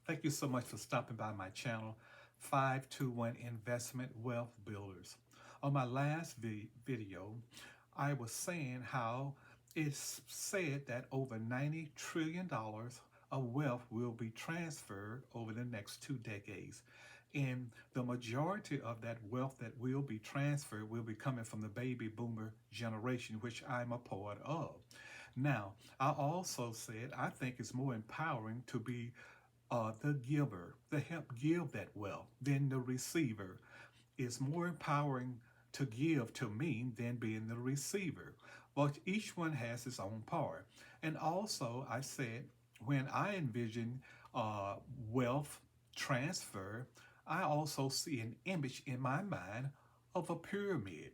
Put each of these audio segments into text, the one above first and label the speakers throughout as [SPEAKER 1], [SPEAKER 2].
[SPEAKER 1] Thank you so much for stopping by my channel, 521 Investment Wealth Builders. On my last video, I was saying how it's said that over $90 trillion of wealth will be transferred over the next 2 decades. And the majority of that wealth that will be transferred will be coming from the baby boomer generation, which I'm a part of. Now, I also said I think it's more empowering to be the giver, the help give that wealth, than the receiver. It's more empowering to give to me than being the receiver. But each one has its own part. And also, I said, when I envision uh, wealth transfer, I also see an image in my mind of a pyramid.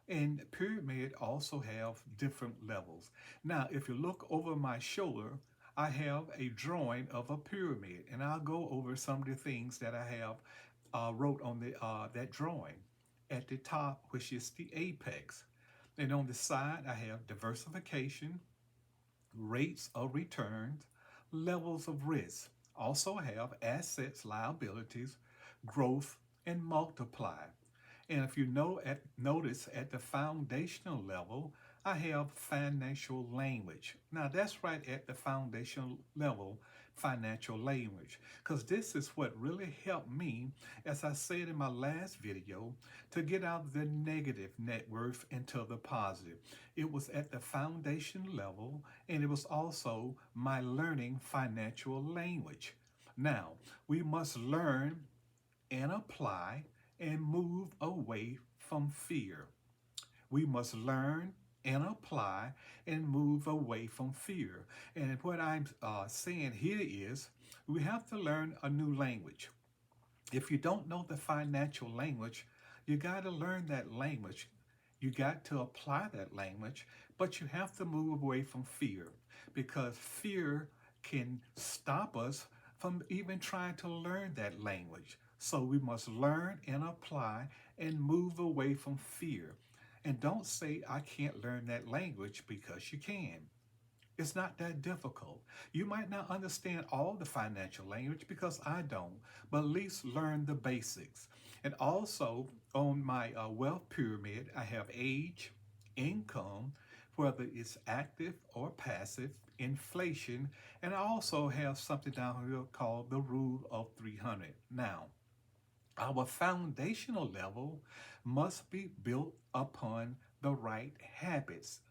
[SPEAKER 1] And pyramid also have different levels. Now, if you look over my shoulder, I have a drawing of a pyramid, and I'll go over some of the things that I have wrote on that drawing. At the top, which is the apex, and on the side, I have diversification, rates of returns, levels of risk. Also have assets, liabilities, growth, and multiply. And if you notice at the foundational level, I have financial language. Now that's right at the foundational level, financial language, because this is what really helped me, as I said in my last video, to get out of the negative net worth into the positive. It was at the foundation level, and it was also my learning financial language. Now, we must learn and apply and move away from fear. We must learn and apply and move away from fear. And what I'm saying here is we have to learn a new language. If you don't know the financial language, you got to learn that language. You got to apply that language, but you have to move away from fear, because fear can stop us from even trying to learn that language. So we must learn and apply and move away from fear. And don't say, I can't learn that language, because you can. It's not that difficult. You might not understand all the financial language, because I don't, but at least learn the basics. And also on my wealth pyramid, I have age, income, whether it's active or passive, inflation, and I also have something down here called the rule of 300. Now, our foundational level must be built upon the right habits.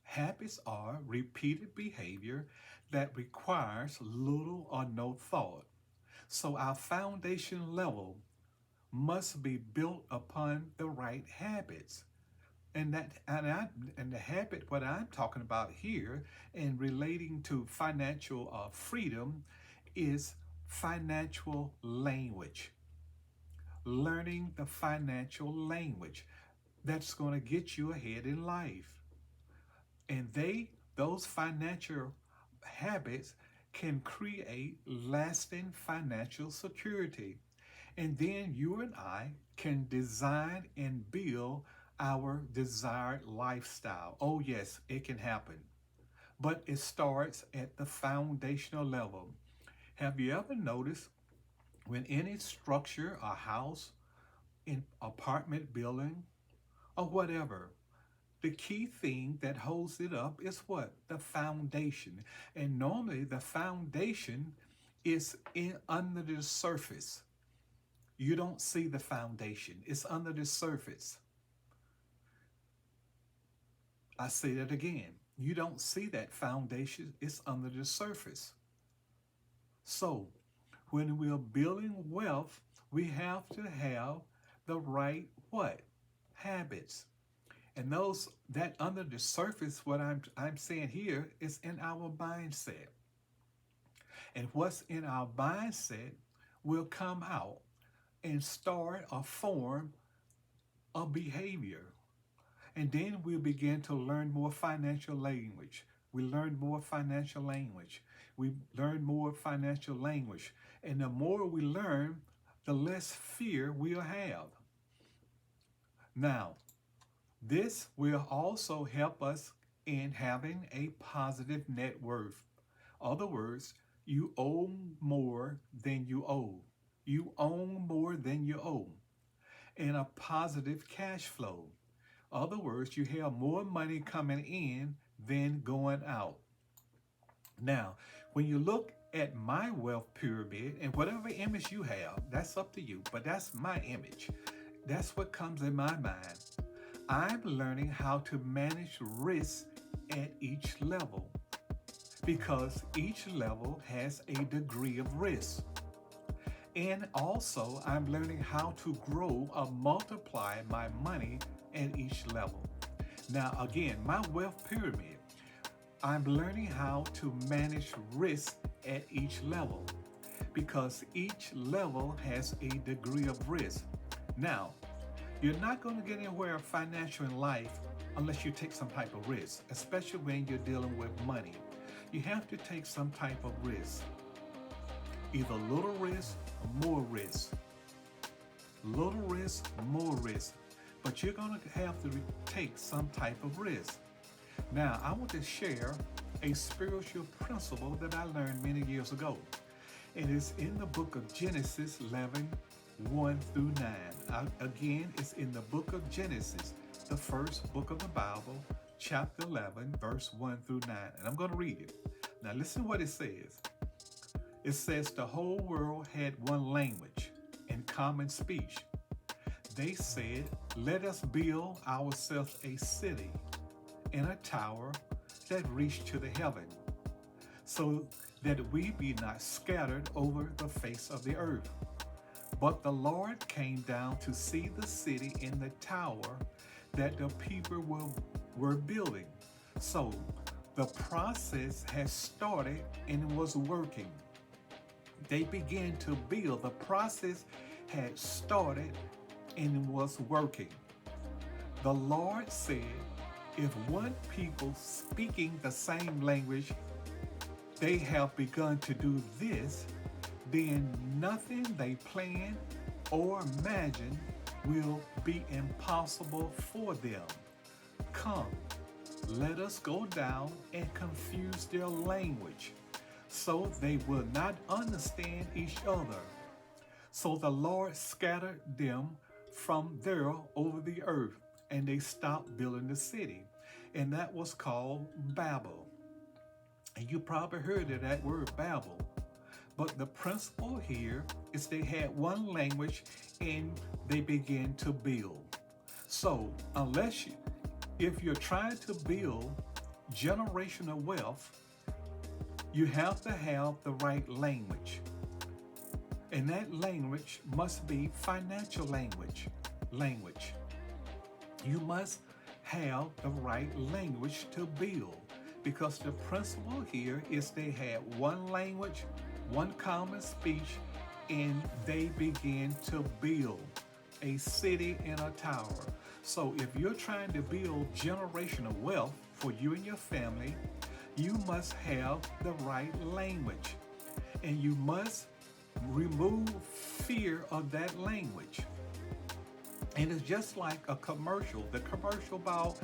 [SPEAKER 1] Habits are repeated behavior that requires little or no thought. So our foundation level must be built upon the right habits. And the habit, what I'm talking about here and relating to financial freedom, is financial language. Learning the financial language that's going to get you ahead in life. And those financial habits can create lasting financial security. And then you and I can design and build our desired lifestyle. Oh, yes, it can happen. But it starts at the foundational level. Have you ever noticed when any structure, a house, an apartment building, or whatever, the key thing that holds it up is what? The foundation. And normally the foundation is under the surface. You don't see the foundation. It's under the surface. I say that again. You don't see that foundation. It's under the surface. So when we are building wealth, we have to have the right what? Habits. And those that under the surface, what I'm saying here is in our mindset. And what's in our mindset will come out and start or form a behavior. And then we'll begin to learn more financial language. We learn more financial language. We learn more financial language. And the more we learn, the less fear we'll have. Now, this will also help us in having a positive net worth. Other words, You owe more than you owe. You own more than you owe. And a positive cash flow. Other words, you have more money coming in than going out. Now, when you look at my wealth pyramid, and whatever image you have, that's up to you, but that's my image. That's what comes in my mind. I'm learning how to manage risk at each level because each level has a degree of risk. And also, I'm learning how to grow or multiply my money at each level. Now, again, my wealth pyramid, I'm learning how to manage risk at each level because each level has a degree of risk. Now, you're not going to get anywhere financial in life unless you take some type of risk, especially when you're dealing with money. You have to take some type of risk, either little risk or more risk. Little risk, more risk. But you're going to have to take some type of risk. Now, I want to share a spiritual principle that I learned many years ago. It is in the book of Genesis 11, 1 through 9. Again, it's in the book of Genesis, the first book of the Bible, chapter 11, verse 1 through 9. And I'm going to read it. Now, listen what it says. It says the whole world had one language and common speech. They said, let us build ourselves a city and a tower that reach to the heaven, so that we be not scattered over the face of the earth. But the Lord came down to see the city and the tower that the people were building. So the process has started and was working. They began to build. The process had started and was working. The Lord said, if one people speaking the same language, they have begun to do this, then nothing they plan or imagine will be impossible for them. Come, let us go down and confuse their language, so they will not understand each other. So the Lord scattered them from there over the earth, and they stopped building the city. And that was called Babel. And you probably heard of that word Babel. But the principle here is they had one language and they began to build. So if you're trying to build generational wealth, you have to have the right language. And that language must be financial language. You must have the right language to build, because the principle here is they had one language, one common speech, and they began to build a city and a tower. So if you're trying to build generational wealth for you and your family, you must have the right language, and you must remove fear of that language. And it's just like a commercial, the commercial about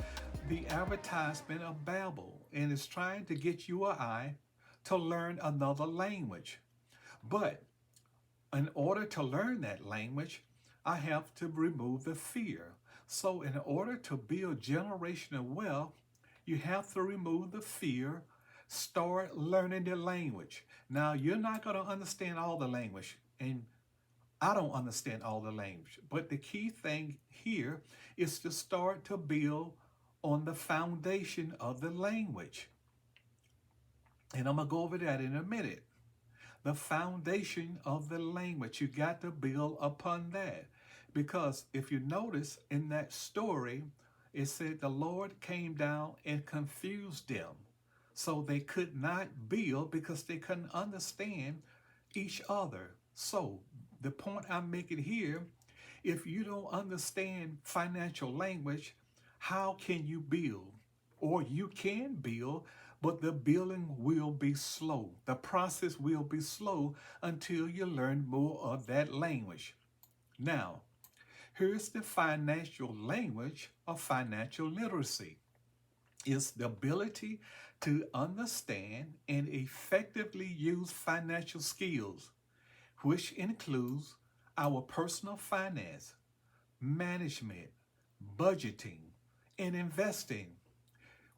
[SPEAKER 1] the advertisement of Babel, and it's trying to get you or I to learn another language. But in order to learn that language, I have to remove the fear. So in order to build generational wealth, you have to remove the fear, start learning the language. Now, you're not going to understand all the language, and I don't understand all the language. But the key thing here is to start to build on the foundation of the language. And I'm going to go over that in a minute. The foundation of the language, you got to build upon that. Because if you notice in that story, it said the Lord came down and confused them. So they could not build because they couldn't understand each other. So the point I'm making here, if you don't understand financial language, how can you build? Or you can build, but the building will be slow. The process will be slow until you learn more of that language. Now, here's the financial language of financial literacy. is the ability to understand and effectively use financial skills, which includes our personal finance, management, budgeting, and investing.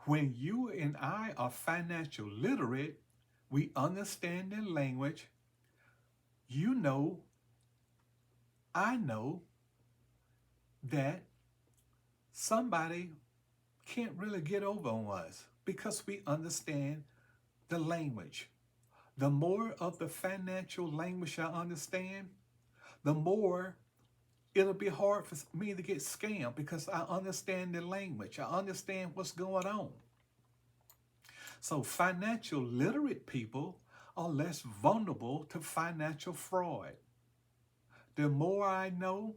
[SPEAKER 1] When you and I are financial literate, we understand the language. You know, I know that somebody can't really get over on us because we understand the language. The more of the financial language I understand, the more it'll be hard for me to get scammed because I understand the language. I understand what's going on. So financial literate people are less vulnerable to financial fraud. The more I know,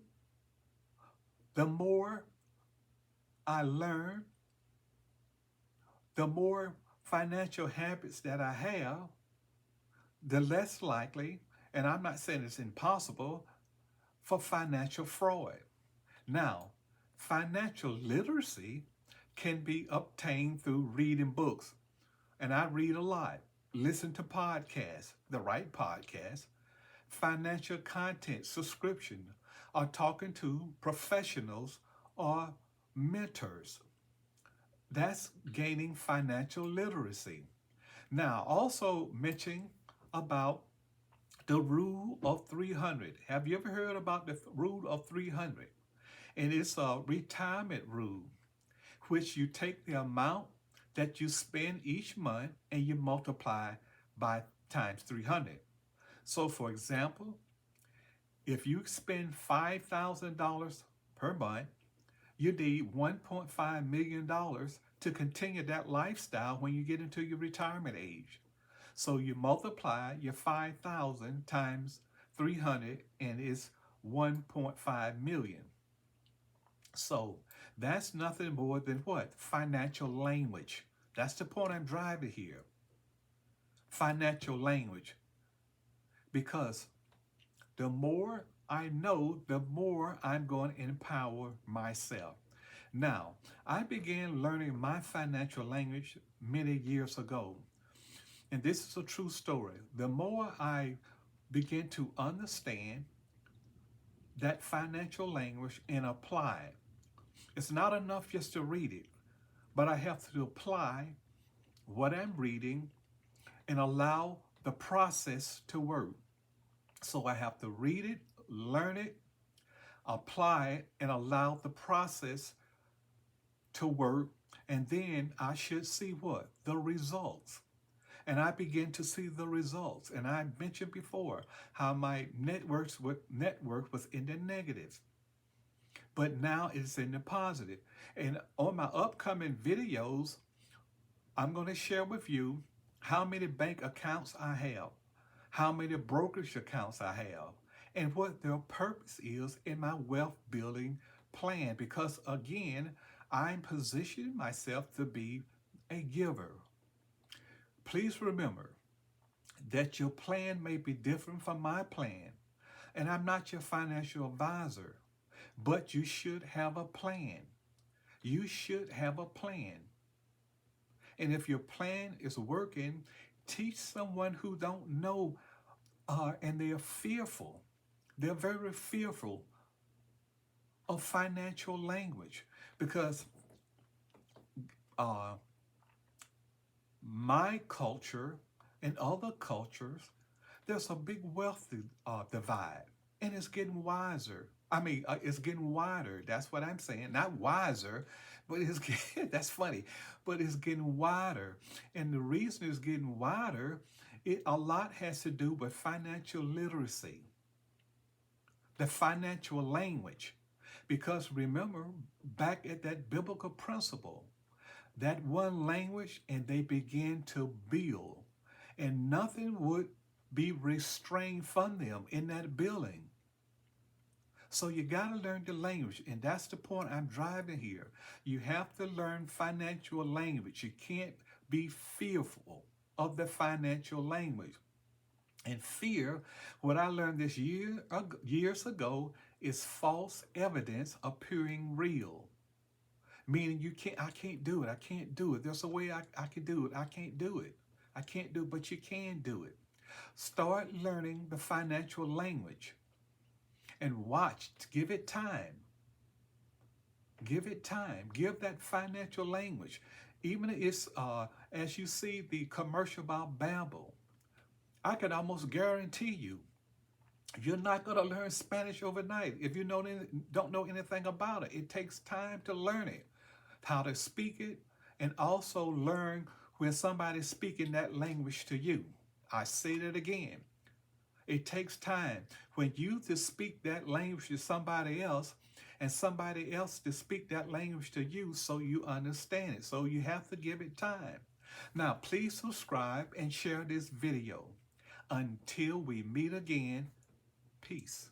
[SPEAKER 1] the more I learn, the more financial habits that I have, the less likely, and I'm not saying it's impossible, for financial fraud. Now, financial literacy can be obtained through reading books, and I read a lot. Listen to podcasts, the right podcasts, financial content subscription, or talking to professionals or mentors. That's gaining financial literacy. Now, also mention about the rule of 300. Have you ever heard about the rule of 300? And it's a retirement rule, which you take the amount that you spend each month and you multiply by times 300. So, for example, if you spend $5,000 per month, you need $1.5 million to continue that lifestyle when you get into your retirement age. So you multiply your 5,000 times 300 and it's 1.5 million. So that's nothing more than what? Financial language. That's the point I'm driving here. Financial language. Because the more I know, the more I'm going to empower myself. Now, I began learning my financial language many years ago. And this is a true story. The more I begin to understand that financial language and apply it, it's not enough just to read it, but I have to apply what I'm reading and allow the process to work. So I have to read it, learn it, apply it, and allow the process to work. And then I should see what? The results. And I begin to see the results. And I mentioned before how my network was in the negative. But now it's in the positive. And on my upcoming videos, I'm going to share with you how many bank accounts I have, how many brokerage accounts I have, and what their purpose is in my wealth building plan. Because again, I'm positioning myself to be a giver. Please remember that your plan may be different from my plan, and I'm not your financial advisor, but you should have a plan. You should have a plan. And if your plan is working, teach someone who don't know and they are fearful. They're very fearful of financial language because my culture and other cultures, there's a big wealth divide, and it's getting wiser. It's getting wider. That's what I'm saying. Not wiser, but it's that's funny, but it's getting wider. And the reason it's getting wider, a lot has to do with financial literacy, the financial language. Because remember, back at that biblical principle, that one language, and they began to build, and nothing would be restrained from them in that building. So you got to learn the language, and that's the point I'm driving here. You have to learn financial language. You can't be fearful of the financial language. And fear, what I learned this years ago, is false evidence appearing real. Meaning I can't do it. I can't do it. There's a way I can do it. I can't do it. I can't do it, but you can do it. Start learning the financial language and watch. Give it time. Give it time. Give that financial language. Even it's as you see the commercial about Babel, I can almost guarantee you, you're not going to learn Spanish overnight if you don't know anything about it. It takes time to learn it, how to speak it, and also learn when somebody's speaking that language to you. I say that again. It takes time. When you to speak that language to somebody else, and somebody else to speak that language to you so you understand it. So you have to give it time. Now, please subscribe and share this video. Until we meet again, peace.